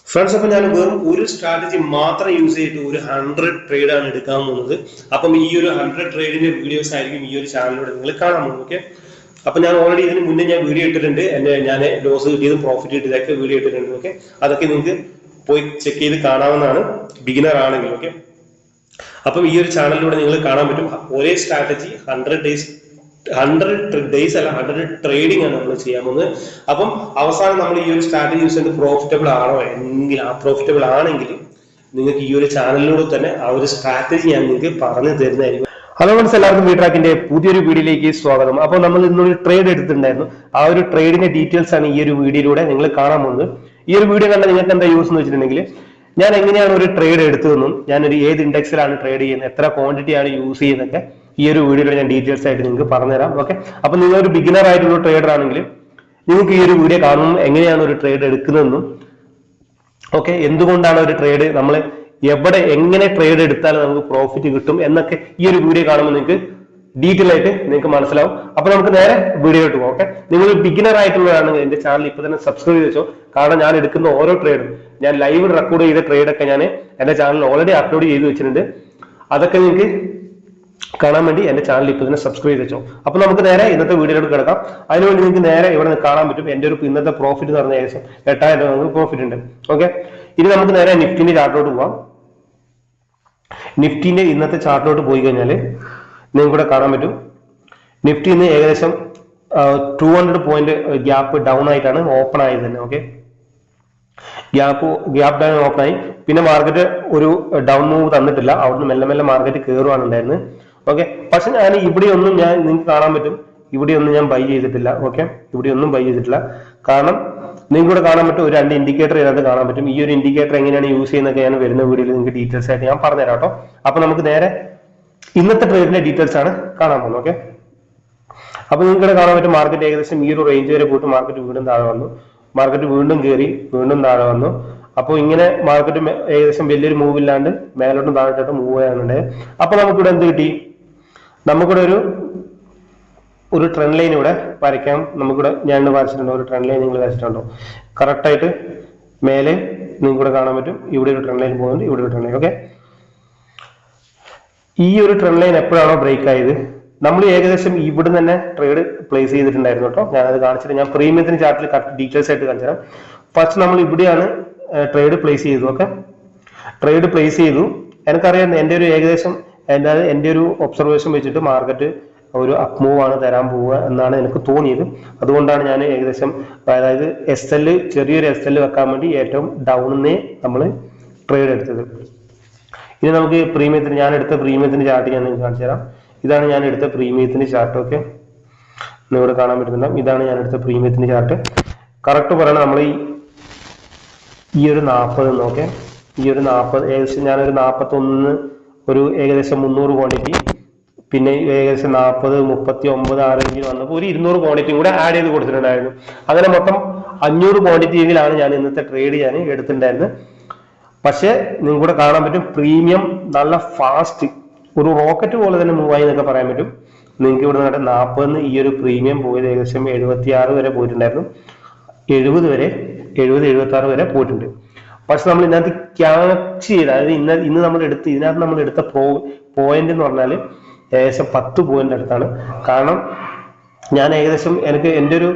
Friends, അപ്പൊ ഞാൻ വെറും ഒരു സ്ട്രാറ്റജി മാത്രം യൂസ് ചെയ്തിട്ട് ഒരു 100 ട്രേഡ് ആണ് എടുക്കാൻ പോകുന്നത്. അപ്പം ഈ ഒരു 100 ട്രേഡിന്റെ വീഡിയോസ് ആയിരിക്കും ഈ ഒരു ചാനലിലൂടെ നിങ്ങൾ കാണാൻ പോകുന്നത്. ഓക്കെ, അപ്പൊ ഞാൻ ഓൾറെഡി ഇതിന് മുന്നേ ഞാൻ വീഡിയോ ഇട്ടിട്ടുണ്ട്. ഞാൻ ലോസ് കിട്ടിയതും പ്രോഫിറ്റ് കിട്ടിയതൊക്കെ വീഡിയോ ഇട്ടിട്ടുണ്ട്. ഓക്കെ, അതൊക്കെ നിങ്ങൾക്ക് പോയി ചെക്ക് ചെയ്ത് കാണാവുന്നതാണ്, ബിഗിനർ ആണെങ്കിൽ. ഓക്കെ, അപ്പം ഈ ഒരു ചാനലിലൂടെ നിങ്ങൾ കാണാൻ പറ്റും ഒരേ സ്ട്രാറ്റജി 100 ഡേയ്സ് അല്ല 100 ട്രേഡിംഗ് ആണ് നമ്മൾ ചെയ്യാൻ പോകുന്നത്. അപ്പം അവസാനം നമ്മൾ ഈ ഒരു സ്ട്രാറ്റജി യൂസ് ചെയ്ത് പ്രോഫിറ്റബിൾ ആണോ എങ്കിൽ പ്രോഫിറ്റബിൾ ആണെങ്കിൽ നിങ്ങൾക്ക് ഈ ഒരു ചാനലിലൂടെ തന്നെ ആ ഒരു സ്ട്രാറ്റജി ഞാൻ നിങ്ങൾക്ക് പറഞ്ഞു തരുന്നതായിരിക്കും. ഹലോ ഫ്രണ്ട്സ്, എല്ലാവർക്കും വീട്രാക്കിന്റെ പുതിയൊരു വീഡിയോയിലേക്ക് സ്വാഗതം. അപ്പോൾ നമ്മൾ ഇന്നൊരു ട്രേഡ് എടുത്തിട്ടുണ്ടായിരുന്നു. ആ ഒരു ട്രേഡിന്റെ ഡീറ്റെയിൽസ് ആണ് ഈ ഒരു വീഡിയോയിലൂടെ നിങ്ങൾ കാണാൻ പോകുന്നത്. ഈ ഒരു വീഡിയോ കണ്ട നിങ്ങൾക്ക് എന്താ യൂസ് എന്ന് വെച്ചിട്ടുണ്ടെങ്കിൽ, ഞാൻ എങ്ങനെയാണ് ഒരു ട്രേഡ് എടുത്തതെന്നും ഞാനൊരു ഏത് ഇൻഡെക്സിലാണ് ട്രേഡ് ചെയ്യുന്നത്, എത്ര ക്വാണ്ടിറ്റി ആണ് യൂസ് ചെയ്യുന്നതൊക്കെ ഈ ഒരു വീഡിയോയിൽ ഞാൻ ഡീറ്റെയിൽസ് ആയിട്ട് നിങ്ങൾക്ക് പറഞ്ഞുതരാം. ഓക്കെ, അപ്പൊ നിങ്ങൾ ഒരു ബിഗിനർ ആയിട്ടുള്ള ട്രേഡർ ആണെങ്കിൽ നിങ്ങൾക്ക് ഈ ഒരു വീഡിയോ കാണുമ്പോൾ എങ്ങനെയാണ് ഒരു ട്രേഡ് എടുക്കുന്നതെന്നും, ഓക്കെ, എന്തുകൊണ്ടാണ് ഒരു ട്രേഡ് നമ്മൾ എവിടെ എങ്ങനെ ട്രേഡ് എടുത്താൽ നമുക്ക് പ്രോഫിറ്റ് കിട്ടും എന്നൊക്കെ ഈ ഒരു വീഡിയോ കാണുമ്പോൾ നിങ്ങൾക്ക് ഡീറ്റെയിൽ ആയിട്ട് നിങ്ങൾക്ക് മനസ്സിലാവും. അപ്പൊ നമുക്ക് നേരെ വീഡിയോയിലോട്ട് പോകാം. ഓക്കെ, നിങ്ങൾ ബിഗിനർ ആയിട്ടുള്ളതാണെങ്കിൽ എന്റെ ചാനൽ ഇപ്പൊ തന്നെ സബ്സ്ക്രൈബ് ചെയ്ത് വെച്ചോ. കാരണം ഞാൻ എടുക്കുന്ന ഓരോ ട്രേഡും, ഞാൻ ലൈവ് റെക്കോർഡ് ചെയ്ത ട്രേഡൊക്കെ ഞാൻ എന്റെ ചാനലിൽ ഓൾറെഡി അപ്ലോഡ് ചെയ്ത് വെച്ചിട്ടുണ്ട്. അതൊക്കെ നിങ്ങൾക്ക് കാണാൻ വേണ്ടി എന്റെ ചാനൽ ഇപ്പൊ തന്നെ സബ്സ്ക്രൈബ് ചെയ്ത് വെച്ചോ. അപ്പൊ നമുക്ക് നേരെ ഇന്നത്തെ വീഡിയോയിലോട്ട് കിടക്കാം. അതിനുവേണ്ടി നിങ്ങൾക്ക് നേരെ ഇവിടെ കാണാൻ പറ്റും എന്റെ ഒരു ഇന്നത്തെ പ്രോഫിറ്റ് എന്ന് പറഞ്ഞ ഏകദേശം 8000 രൂപ പ്രോഫിറ്റ് ഉണ്ട്. ഓക്കെ, ഇനി നമുക്ക് നേരെ നിഫ്റ്റിന്റെ ചാർട്ടിലോട്ട് പോവാം. നിഫ്റ്റിന്റെ ഇന്നത്തെ ചാർട്ടിലോട്ട് പോയി കഴിഞ്ഞാൽ നിങ്ങൾക്ക് ഇവിടെ കാണാൻ പറ്റും നിഫ്റ്റി ഇന്ന് ഏകദേശം 200 പോയിന്റ് ഗ്യാപ്പ് ഡൗൺ ആയിട്ടാണ് ഓപ്പൺ ആയത് തന്നെ. ഓക്കെ, ഗ്യാപ്പ് ഡൗൺ ഓപ്പൺ ആയി. പിന്നെ മാർക്കറ്റ് ഒരു ഡൗൺ മൂവ് തന്നിട്ടില്ല, അവിടുന്ന് മെല്ലെ മെല്ലെ മാർക്കറ്റ് കയറുവാണ് ഉണ്ടായിരുന്നത്. ഓക്കെ, പക്ഷെ ഞാൻ ഇവിടെയൊന്നും നിങ്ങൾക്ക് കാണാൻ പറ്റും ഇവിടെയൊന്നും ഞാൻ ബൈ ചെയ്തിട്ടില്ല. ഓക്കെ, ഇവിടെയൊന്നും ബൈ ചെയ്തിട്ടില്ല. കാരണം നിങ്ങൾക്ക് ഇവിടെ കാണാൻ പറ്റും ഒരു 2 ഇൻഡിക്കേറ്റർ ഇതിനകത്ത് കാണാൻ പറ്റും. ഈ ഒരു ഇൻഡിക്കേറ്റർ എങ്ങനെയാണ് യൂസ് ചെയ്യുന്നതൊക്കെ ഞാൻ വരുന്ന വീഡിയോയിൽ നിങ്ങൾക്ക് ഡീറ്റെയിൽസ് ആയിട്ട് ഞാൻ പറഞ്ഞുതരാം കേട്ടോ. അപ്പൊ നമുക്ക് നേരെ ഇന്നത്തെ ട്രേഡിന്റെ ഡീറ്റെയിൽസ് ആണ് കാണാൻ പോകുന്നത്. ഓക്കെ, അപ്പൊ നിങ്ങൾക്ക് ഇവിടെ കാണാൻ പറ്റും മാർക്കറ്റ് ഏകദേശം ഈ ഒരു റേഞ്ച് വരെ പോയിട്ട് മാർക്കറ്റ് വീണ്ടും താഴെ വന്നു, മാർക്കറ്റ് വീണ്ടും കയറി വീണ്ടും താഴെ വന്നു. അപ്പോൾ ഇങ്ങനെ മാർക്കറ്റ് ഏകദേശം വലിയൊരു മൂവ് ഇല്ലാണ്ട് മേലോട്ടും താഴോട്ടും മൂവ് ചെയ്യാനുണ്ട്. അപ്പൊ നമുക്കിവിടെ എന്ത് കിട്ടി, നമുക്കിവിടെ ഒരു ട്രെൻഡ് ലൈൻ ഇവിടെ വരയ്ക്കാം. നമുക്കിവിടെ ഞാൻ വരച്ചിട്ടുണ്ടോ ഒരു ട്രെൻഡ് ലൈൻ നിങ്ങൾ വരച്ചിട്ടുണ്ടോ? കറക്റ്റ് ആയിട്ട് മേലെ നിങ്ങൾക്കിവിടെ കാണാൻ പറ്റും ഇവിടെ ഒരു ട്രെൻഡ് ലൈൻ പോകുന്നുണ്ട്, ഇവിടെ ഒരു ട്രെൻഡ് ലൈൻ. ഓക്കെ, ഈ ഒരു ട്രെൻഡ് ലൈൻ എപ്പോഴാണോ ബ്രേക്ക് ആയത്, നമ്മൾ ഏകദേശം ഇവിടെ തന്നെ ട്രേഡ് പ്ലേസ് ചെയ്തിട്ടുണ്ടായിരുന്നു കേട്ടോ. ഞാനത് കാണിച്ചിട്ട് ഞാൻ പ്രീമിയത്തിന് ചാർട്ടിൽ ഡീറ്റെയിൽസ് ആയിട്ട് കാണിച്ചു തരാം. ഫസ്റ്റ് നമ്മൾ ഇവിടെയാണ് ട്രേഡ് പ്ലേസ് ചെയ്തു. ഓക്കെ, ട്രേഡ് പ്ലേസ് ചെയ്തു. എനിക്കറിയാം എൻ്റെ ഒരു ഏകദേശം എൻ്റെ ഒരു ഒബ്സർവേഷൻ വെച്ചിട്ട് മാർക്കറ്റ് ഒരു അപ് മൂവ് ആണ് തരാൻ പോവുക എന്നാണ് എനിക്ക് തോന്നിയത്. അതുകൊണ്ടാണ് ഞാൻ ഏകദേശം അതായത് ചെറിയൊരു SL വെക്കാൻ വേണ്ടി ഏറ്റവും ഡൗണിനെ നമ്മൾ ട്രേഡ് എടുത്തത്. ഇനി നമുക്ക് ഞാൻ എടുത്ത പ്രീമിയത്തിന്റെ ചാർട്ട് ഞാൻ നിങ്ങൾക്ക് കാണിച്ചു തരാം. ഇതാണ് ഞാൻ എടുത്ത പ്രീമിയത്തിന്റെ ചാർട്ട്. ഓക്കെ, ഇവിടെ കാണാൻ പറ്റുന്നുണ്ടാവും. ഇതാണ് ഞാൻ എടുത്ത പ്രീമിയത്തിന്റെ ചാർട്ട്. കറക്റ്റ് പറയണം, നമ്മൾ ഈ ഒരു 40 നോക്കെ, ഈ ഒരു 40 ഏകദേശം ഞാനൊരു 41 ഒരു ഏകദേശം 300 ക്വാണ്ടിറ്റി, പിന്നെ ഏകദേശം 40 39 ആ റേഞ്ചിൽ വന്നപ്പോൾ ഒരു 200 ക്വാണ്ടിറ്റിയും കൂടെ ആഡ് ചെയ്ത് കൊടുത്തിട്ടുണ്ടായിരുന്നു. അങ്ങനെ മൊത്തം 500 ക്വാണ്ടിറ്റിയിലാണ് ഞാൻ ഇന്നത്തെ ട്രേഡ് ഞാൻ എടുത്തിട്ടുണ്ടായിരുന്നത്. പക്ഷെ നിങ്ങൾക്ക് കൂടെ കാണാൻ പറ്റും പ്രീമിയം നല്ല ഫാസ്റ്റ് ഒരു റോക്കറ്റ് പോലെ തന്നെ മൂവ് ആയി എന്നൊക്കെ പറയാൻ പറ്റും. നിങ്ങൾക്ക് ഇവിടെ നിന്നിട്ട് 40 ഈ ഒരു പ്രീമിയം പോയത് ഏകദേശം 76 വരെ പോയിട്ടുണ്ടായിരുന്നു, 70 76 വരെ പോയിട്ടുണ്ട്. പക്ഷെ നമ്മൾ ഇതിനകത്ത് ക്യാച്ച് ചെയ്ത്, അതായത് ഇന്ന് നമ്മൾ ഇതിനകത്ത് നമ്മൾ എടുത്ത പോയിന്റ് എന്ന് പറഞ്ഞാൽ ഏകദേശം 10 പോയിന്റ് അടുത്താണ്. കാരണം ഞാൻ ഏകദേശം എൻ്റെ ഒരു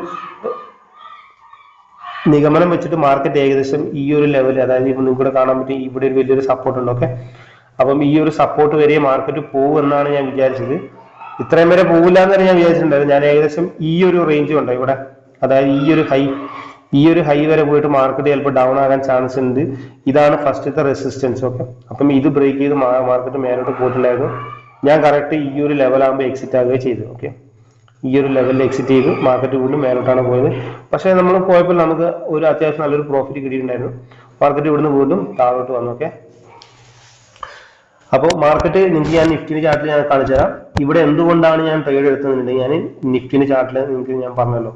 നിഗമനം വെച്ചിട്ട് മാർക്കറ്റ് ഏകദേശം ഈ ഒരു ലെവൽ, അതായത് ഇപ്പൊ നിങ്ങൾക്ക് കാണാൻ പറ്റും ഇവിടെ ഒരു വലിയൊരു സപ്പോർട്ട് ഉണ്ട്. ഓക്കെ, അപ്പം ഈ ഒരു സപ്പോർട്ട് വരെ മാർക്കറ്റ് പോകും എന്നാണ് ഞാൻ വിചാരിച്ചത്. ഇത്രയും വരെ പോകില്ല എന്ന് ഞാൻ വിചാരിച്ചിട്ടുണ്ടായിരുന്നു. ഞാൻ ഏകദേശം ഈ ഒരു റേഞ്ച് ഉണ്ടോ ഇവിടെ, അതായത് ഈ ഒരു ഹൈ വരെ പോയിട്ട് മാർക്കറ്റ് ചിലപ്പോൾ ഡൗൺ ആകാൻ ചാൻസ് ഉണ്ട്. ഇതാണ് ഫസ്റ്റത്തെ റെസിസ്റ്റൻസ്. ഓക്കെ, അപ്പം ഇത് ബ്രേക്ക് ചെയ്ത് മാർക്കറ്റ് മേലോട്ട് പോയിട്ടുണ്ടായിരുന്നു. ഞാൻ കറക്റ്റ് ഈ ഒരു ലെവലാകുമ്പോൾ എക്സിറ്റ് ആകുകയും ചെയ്തു. ഓക്കെ, ഈ ഒരു ലെവലിൽ എക്സിറ്റ് ചെയ്തു മാർക്കറ്റ് വീണ്ടും മേലോട്ടാണ് പോയത്. പക്ഷേ നമ്മൾ പോയപ്പോൾ നമുക്ക് ഒരു അത്യാവശ്യം നല്ലൊരു പ്രോഫിറ്റ് കിട്ടിയിട്ടുണ്ടായിരുന്നു. മാർക്കറ്റ് ഇവിടുന്ന് വീണ്ടും താഴോട്ട് വന്നു. ഓക്കെ, അപ്പോൾ മാർക്കറ്റ് നിങ്ങൾക്ക് ഞാൻ നിഫ്റ്റിന്റെ ചാർട്ടിൽ ഞാൻ കാണിച്ചു തരാം. ഇവിടെ എന്തുകൊണ്ടാണ് ഞാൻ ട്രേഡ് എടുത്തതെന്നുണ്ടെങ്കിൽ ഞാൻ നിഫ്റ്റിന്റെ ചാർട്ടിൽ നിങ്ങൾക്ക് ഞാൻ പറഞ്ഞല്ലോ,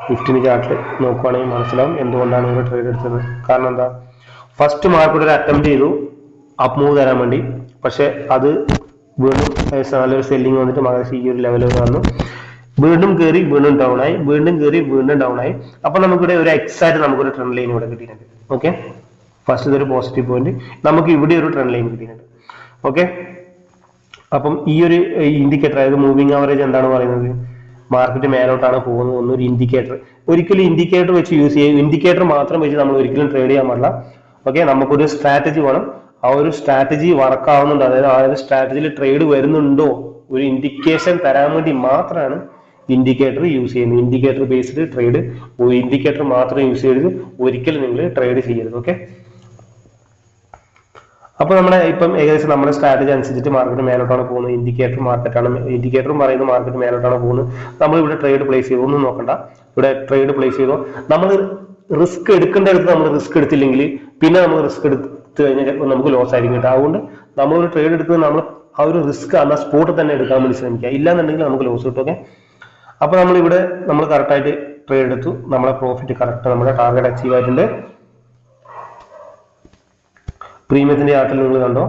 നിഫ്റ്റിന്റെ ചാർട്ടിൽ നോക്കുവാണെങ്കിൽ മനസ്സിലാവും എന്തുകൊണ്ടാണ് ഇവിടെ ട്രേഡ് എടുത്തത്. കാരണം എന്താ, ഫസ്റ്റ് മാർക്കറ്റ് ഒരു അറ്റംപ്റ്റ് ചെയ്തു അപ്പ് മൂവ് തരാൻ വേണ്ടി, പക്ഷെ അത് വീണ്ടും നല്ലൊരു സെല്ലിങ് വന്നിട്ട് മാർക്കറ്റ് ഈ ഒരു ലെവലിൽ വന്നു. വീണ്ടും കയറി വീണ്ടും ഡൗൺ ആയി, വീണ്ടും കയറി വീണ്ടും ഡൗൺ ആയി. അപ്പൊ നമുക്കിവിടെ ഒരു എക്സാക്ട് നമുക്കൊരു ട്രെൻഡ് ലൈൻ ഇവിടെ കിട്ടിയിട്ടുണ്ട്. ഓക്കെ, ഫസ്റ്റ് ഇതൊരു പോസിറ്റീവ് പോയിന്റ്, നമുക്ക് ഇവിടെ ഒരു ട്രെൻഡ് ലൈൻ കിട്ടിയിട്ടുണ്ട്. ഓക്കെ, അപ്പം ഈ ഒരു ഇൻഡിക്കേറ്റർ, അതായത് മൂവിങ് ആവറേജ് എന്താണ് പറയുന്നത്, മാർക്കറ്റ് മേലോട്ടാണ് പോകുന്നത് എന്നൊരു ഇൻഡിക്കേറ്റർ. ഒരിക്കലും ഇൻഡിക്കേറ്റർ വെച്ച് യൂസ് ചെയ്യും, ഇൻഡിക്കേറ്റർ മാത്രം വെച്ച് നമ്മൾ ഒരിക്കലും ട്രേഡ് ചെയ്യാൻ പാടില്ല. ഓക്കെ, നമുക്കൊരു സ്ട്രാറ്റജി വേണം. ആ ഒരു സ്ട്രാറ്റജി വർക്ക് ആവുന്നുണ്ടോ, അതായത് ആ ഒരു സ്ട്രാറ്റജിയിൽ ട്രേഡ് വരുന്നുണ്ടോ, ഒരു ഇൻഡിക്കേഷൻ തരാൻ വേണ്ടി മാത്രമാണ് ഇൻഡിക്കേറ്റർ യൂസ് ചെയ്യുന്നത്. ഇൻഡിക്കേറ്റർ ബേസ്ഡ് ട്രേഡ്, ഇൻഡിക്കേറ്റർ മാത്രം യൂസ് ചെയ്ത് ഒരിക്കലും നിങ്ങൾ ട്രേഡ് ചെയ്യരുത്. ഓക്കെ, അപ്പൊ നമ്മുടെ ഇപ്പം ഏകദേശം നമ്മുടെ സ്ട്രാറ്റജി അനുസരിച്ചിട്ട് മാർക്കറ്റ് മേലോട്ടാണ് പോകുന്നത്, ഇൻഡിക്കേറ്ററും പറയുന്നത് മാർക്കറ്റ് മേലോട്ടാണ് പോകുന്നത്. നമ്മൾ ഇവിടെ ട്രേഡ് പ്ലേസ് ചെയ്തു, ഒന്നും നോക്കണ്ട, ഇവിടെ ട്രേഡ് പ്ലേസ് ചെയ്തു. നമ്മൾ റിസ്ക് എടുക്കേണ്ടടുത്ത് നമ്മൾ റിസ്ക് എടുത്തില്ലെങ്കിൽ പിന്നെ നമ്മൾ റിസ്ക് എടുത്ത് കഴിഞ്ഞാൽ നമുക്ക് ലോസ് ആയിരിക്കും കേട്ടോ. അതുകൊണ്ട് നമ്മളൊരു ട്രേഡ് എടുക്കുന്നത് നമ്മൾ ആ ഒരു റിസ്ക് ആ സ്പോട്ട് തന്നെ എടുക്കാൻ വേണ്ടി ശ്രമിക്കുക, ഇല്ലാന്നുണ്ടെങ്കിൽ നമുക്ക് ലോസ് കിട്ടും. ഓക്കെ, അപ്പൊ നമ്മളിവിടെ നമ്മൾ കറക്റ്റായിട്ട് ട്രേഡ് എടുത്തു, നമ്മളെ പ്രോഫിറ്റ് കറക്റ്റ് നമ്മുടെ ടാർഗറ്റ് അച്ചീവ് ആയിട്ടുണ്ട്. പ്രീമിയത്തിന്റെ ചാർട്ടിൽ നിങ്ങൾ കണ്ടോ,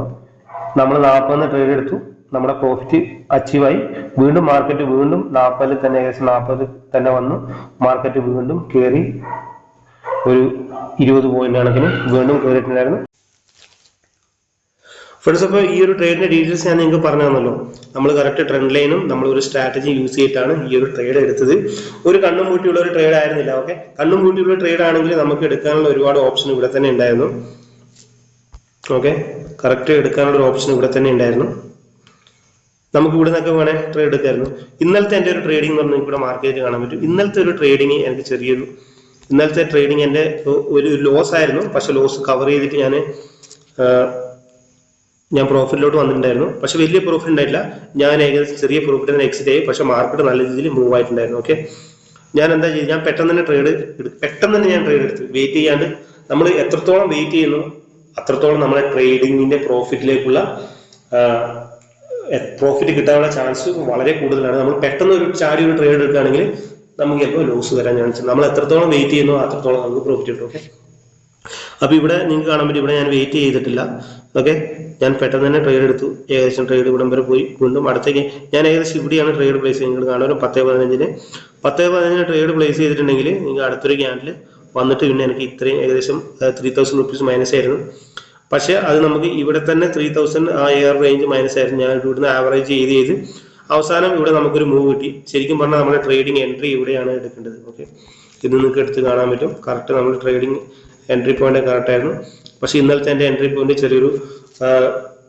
നമ്മൾ 40 ട്രേഡ് എടുത്തു, നമ്മുടെ പ്രോഫിറ്റ് അച്ചീവായി. വീണ്ടും മാർക്കറ്റ് വീണ്ടും 40 തന്നെ, ഏകദേശം 40 തന്നെ വന്നു. മാർക്കറ്റ് വീണ്ടും കയറി ഒരു 20 പോയിന്റ് കണക്കിന് വീണ്ടും കയറിയിട്ടുണ്ടായിരുന്നു. ഫ്രണ്ട്സ്, അപ്പോൾ ഈ ഒരു ട്രേഡിന്റെ ഡീറ്റെയിൽസ് ഞാൻ നിങ്ങൾക്ക് പറഞ്ഞു തന്നല്ലോ. നമ്മൾ കറക്റ്റ് ട്രെൻഡ് ലൈനും നമ്മൾ ഒരു സ്ട്രാറ്റജി യൂസ് ചെയ്തിട്ടാണ് ഈ ഒരു ട്രേഡ് എടുത്തത്. ഒരു കണ്ണും പൂട്ടിയുള്ള ഒരു ട്രേഡ് ആയിരുന്നില്ല. ഓക്കെ, കണ്ണും പൂട്ടിയുള്ള ട്രേഡ് ആണെങ്കിൽ നമുക്ക് എടുക്കാനുള്ള ഒരുപാട് ഓപ്ഷൻ ഇവിടെ തന്നെ ഉണ്ടായിരുന്നു. ഓക്കെ, കറക്റ്റ് എടുക്കാനുള്ള ഒരു ഓപ്ഷൻ ഇവിടെ തന്നെ ഉണ്ടായിരുന്നു. നമുക്ക് ഇവിടെ നിന്നൊക്കെ വേണേൽ ട്രേഡ് എടുക്കായിരുന്നു. ഇന്നലത്തെ എൻ്റെ ഒരു ട്രേഡിംഗ് എന്ന് പറഞ്ഞാൽ ഇവിടെ മാർക്കറ്റ് കാണാൻ പറ്റും. ഇന്നലത്തെ ഒരു ട്രേഡിങ് എനിക്ക് ഇന്നലത്തെ ട്രേഡിങ് എൻ്റെ ഒരു ലോസ് ആയിരുന്നു. പക്ഷെ ലോസ് കവർ ചെയ്തിട്ട് ഞാൻ പ്രോഫിറ്റിലോട്ട് വന്നിട്ടുണ്ടായിരുന്നു. പക്ഷെ വലിയ പ്രോഫിറ്റ് ഉണ്ടായില്ല, ഞാൻ ഏകദേശം ചെറിയ പ്രോഫിറ്റ് തന്നെ എക്സിറ്റ് ആയി. പക്ഷെ മാർക്കറ്റ് നല്ല രീതിയിൽ മൂവ് ആയിട്ടുണ്ടായിരുന്നു. ഓക്കെ, ഞാൻ എന്താ ചെയ്തു, ഞാൻ പെട്ടെന്ന് തന്നെ ട്രേഡ് എടുത്തു. വെയിറ്റ് ചെയ്യാണ്ട് നമ്മൾ എത്രത്തോളം വെയിറ്റ് ചെയ്യുന്നു അത്രത്തോളം നമ്മുടെ ട്രേഡിങ്ങിന്റെ പ്രോഫിറ്റിലേക്കുള്ള പ്രോഫിറ്റ് കിട്ടാനുള്ള ചാൻസ് വളരെ കൂടുതലാണ്. നമ്മൾ പെട്ടെന്ന് ഒരു ചാടി ഒരു ട്രേഡ് എടുക്കുകയാണെങ്കിൽ നമുക്ക് ചിലപ്പോൾ ലോസ് വരാൻ ചാൻസ്. നമ്മൾ എത്രത്തോളം വെയിറ്റ് ചെയ്യുന്നു അത്രത്തോളം നമുക്ക് പ്രോഫിറ്റ് കിട്ടും. ഓക്കെ, അപ്പൊ ഇവിടെ നിങ്ങൾക്ക് കാണാൻ പറ്റും, ഇവിടെ ഞാൻ വെയിറ്റ് ചെയ്തിട്ടില്ല. ഓക്കെ, ഞാൻ പെട്ടെന്ന് തന്നെ ട്രേഡ് എടുത്തു. ഏകദേശം ട്രേഡ് ഇവിടം വരെ പോയി. വീണ്ടും അടുത്തേക്ക് ഞാൻ ഏകദേശം ഇവിടെയാണ് ട്രേഡ് പ്ലേസ് ചെയ്യുന്നത്. നിങ്ങൾ കാണാൻ 10-15 ട്രേഡ് പ്ലേസ് ചെയ്തിട്ടുണ്ടെങ്കിൽ നിങ്ങൾ അടുത്തൊരു ക്യാൻഡിൽ വന്നിട്ട് പിന്നെ എനിക്ക് ഇത്രയും ഏകദേശം 3000 റുപ്പീസ് മൈനസ് ആയിരുന്നു. പക്ഷെ അത് നമുക്ക് ഇവിടെ തന്നെ 3000 ആ എയർ റേഞ്ച് മൈനസ് ആയിരുന്നു. ഞാൻ ഇവിടുന്ന് ആവറേജ് ചെയ്ത് അവസാനം ഇവിടെ നമുക്കൊരു മൂവ് കിട്ടി. ശരിക്കും പറഞ്ഞാൽ നമ്മുടെ ട്രേഡിംഗ് എൻട്രി ഇവിടെയാണ് എടുക്കേണ്ടത്. ഓക്കെ, ഇത് നിങ്ങൾക്ക് എടുത്ത് കാണാൻ പറ്റും. കറക്റ്റ് നമ്മൾ ട്രേഡിംഗ് എൻട്രി പോയിന്റ് കറക്റ്റ് ആയിരുന്നു. പക്ഷെ ഇന്നലത്തെ എൻ്റെ എൻട്രി പോയിന്റ് ചെറിയൊരു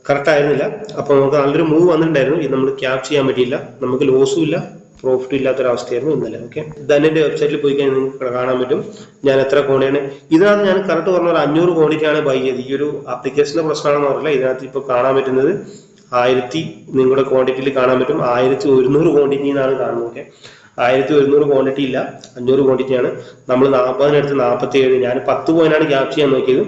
കറക്റ്റ് ആയിരുന്നില്ല. അപ്പോൾ നമുക്ക് നല്ലൊരു മൂവ് വന്നിട്ടുണ്ടായിരുന്നു. ഇത് നമ്മൾ ക്യാപ്ചർ ചെയ്യാൻ പറ്റിയില്ല, നമുക്ക് ലോസും ഇല്ല പ്രോഫിറ്റ് ഇല്ലാത്തൊരവസ്ഥയായിരുന്നു ഇന്നലെ. ഓക്കെ, ധനന്റെ വെബ്സൈറ്റിൽ പോയി കഴിഞ്ഞാൽ നിങ്ങൾക്ക് കാണാൻ പറ്റും ഞാൻ എത്ര കോണിയാണ്. ഇതിനകത്ത് ഞാൻ കറക്റ്റ് പറഞ്ഞ 500 ക്വാണ്ടിറ്റിയാണ് ബൈ ചെയ്തത്. ഈ ഒരു ആപ്ലിക്കേഷന്റെ പ്രശ്നമാണെന്ന് പറയില്ല. ഇതിനകത്ത് ഇപ്പോൾ കാണാൻ പറ്റുന്നത് 1000 നിങ്ങളുടെ ക്വാണ്ടിറ്റിയിൽ കാണാൻ പറ്റും 1100 ക്വാണ്ടിറ്റി എന്നാണ് കാണുന്നത്. ഓക്കെ, 1100 ക്വാണ്ടിറ്റി ഇല്ല, 500 ക്വാണ്ടിറ്റിയാണ്. നമ്മൾ 40 47, ഞാൻ 10 പോയിന്റാണ് ക്യാപ്ചർ ചെയ്യാൻ നോക്കിയത്.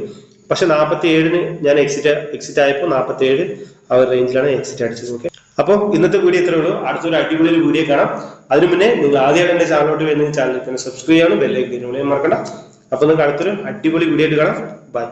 പക്ഷെ 47 ഞാൻ എക്സിറ്റ് ആയപ്പോൾ 47 ആ ഒരു റേഞ്ചിലാണ് എക്സിറ്റ് അടിച്ചത്. ഓക്കെ, അപ്പോൾ ഇന്നത്തെ വീഡിയോ ഇത്രേ ഉള്ളൂ. അടുത്തൊരു അടിപൊളി വീഡിയോ കാണാം. അതിനു മുന്നേ നിങ്ങൾ ആദ്യമായിട്ട് എന്റെ ചാനലോട്ട് വരുന്ന ചാനൽ തന്നെ സബ്സ്ക്രൈബ് ചെയ്യണം, ബെല്ലൈക്കൻ മറക്കണ്ട. അപ്പൊ നിങ്ങൾക്ക് അടുത്തൊരു അടിപൊളി വീഡിയോ ആയിട്ട് കാണാം. ബൈ.